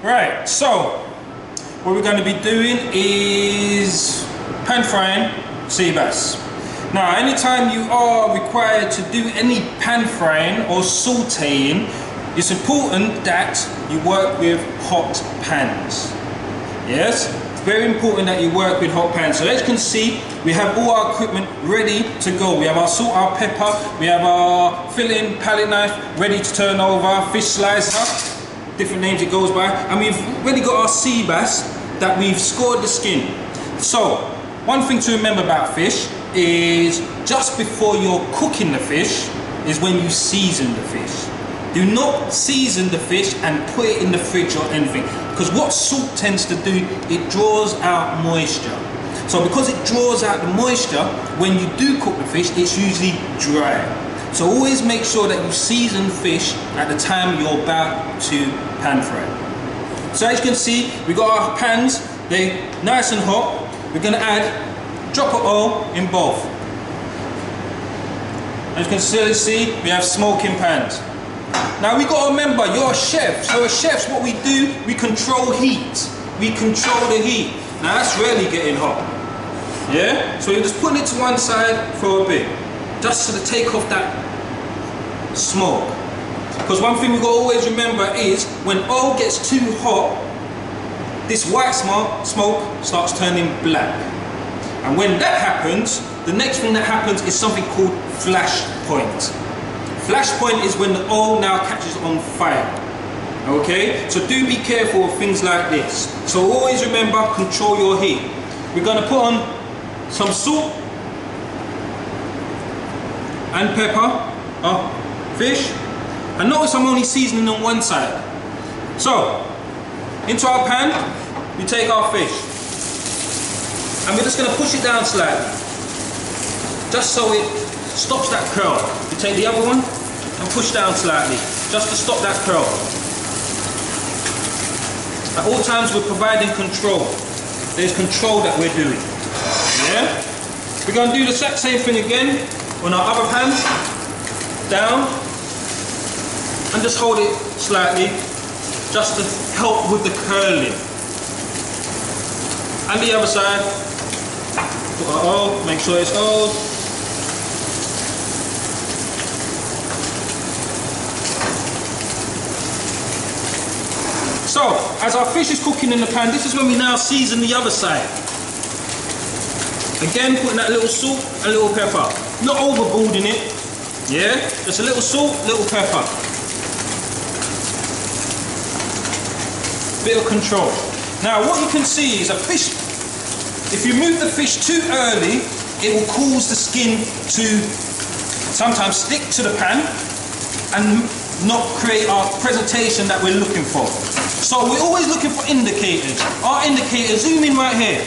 Right, so what we're going to be doing is pan frying sea bass. Now, anytime you are required to do any pan frying or sautéing, it's important that you work with hot pans. Yes, it's very important that you work with hot pans. So as you can see, we have all our equipment ready to go. We have our salt, our pepper, we have our filling palette knife ready to turn over, fish slicer, different names it goes by, and we've already got our sea bass that we've scored the skin. So one thing to remember about fish is just before you're cooking the fish is when you season the fish. Do not season the fish and put it in the fridge or anything, because what salt tends to do, it draws out moisture. So because it draws out the moisture, when you do cook the fish, it's usually dry. So always make sure that you season fish at the time you're about to pan fry. So as you can see, we got our pans, they're nice and hot. We're going to add a drop of oil in both. As you can still see, we have smoking pans. Now we got to remember, you're a chef. So as chefs, what we do, we control heat. We control the heat. Now that's really getting hot. Yeah? So you're just putting it to one side for a bit, just to take off that smoke. Because one thing we got to always remember is, when oil gets too hot, this white smoke starts turning black. And when that happens, the next thing that happens is something called flash point. Flash point is when the oil now catches on fire. Okay? So do be careful of things like this. So always remember, control your heat. We're going to put on some salt and pepper, fish, and notice I'm only seasoning on one side. So into our pan we take our fish and we're just going to push it down slightly, just so it stops that curl. We take the other one and push down slightly, just to stop that curl. At all times we're providing control. There's control that we're doing. Yeah? We're going to do the exact same thing again on our other pan. Down. And just hold it slightly, just to help with the curling. And the other side. Put our oil, make sure it's oiled. So, as our fish is cooking in the pan, this is when we now season the other side. Again, putting that little salt and little pepper. Not overboarding it, yeah? Just a little salt, little pepper. Bit of control. Now, what you can see is a fish, if you move the fish too early, it will cause the skin to sometimes stick to the pan and not create our presentation that we're looking for. So we're always looking for indicators. Our indicator, zoom in right here.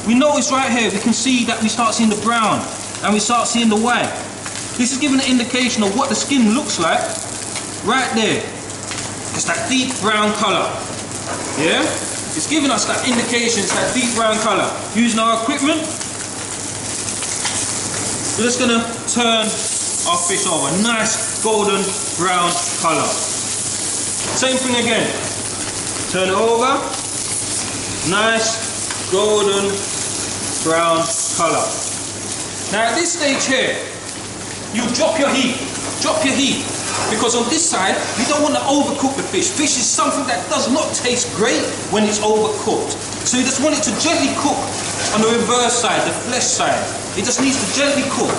We notice right here, we can see that we start seeing the brown and we start seeing the white. This is giving an indication of what the skin looks like right there. It's that deep brown color. Yeah? It's giving us that indication, it's that deep brown color. Using our equipment, we're just gonna turn our fish over. Nice golden brown color. Same thing again. Turn it over. Nice golden brown color. Now at this stage here, you drop your heat. Drop your heat. Because on this side, you don't want to overcook the fish. Fish is something that does not taste great when it's overcooked. So you just want it to gently cook on the reverse side, the flesh side. It just needs to gently cook.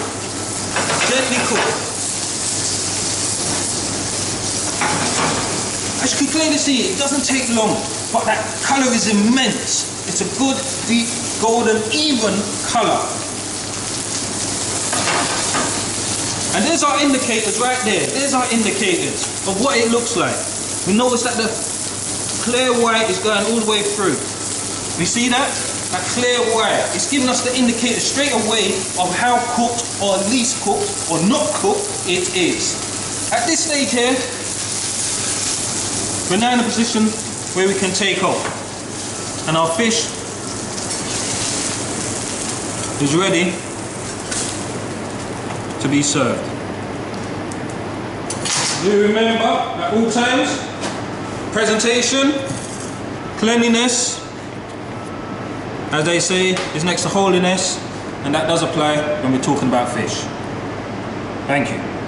Gently cook. As you can clearly see, it doesn't take long, but that colour is immense. It's a good, deep, golden, even colour. And there's our indicators right there. There's our indicators of what it looks like. We notice that the clear white is going all the way through. You see that? That clear white. It's giving us the indicator straight away of how cooked or least cooked or not cooked it is. At this stage here, we're now in a position where we can take off. And our fish is ready to be served. Do remember at all times, presentation Cleanliness, as they say, is next to holiness, and that does apply when we're talking about fish. Thank you.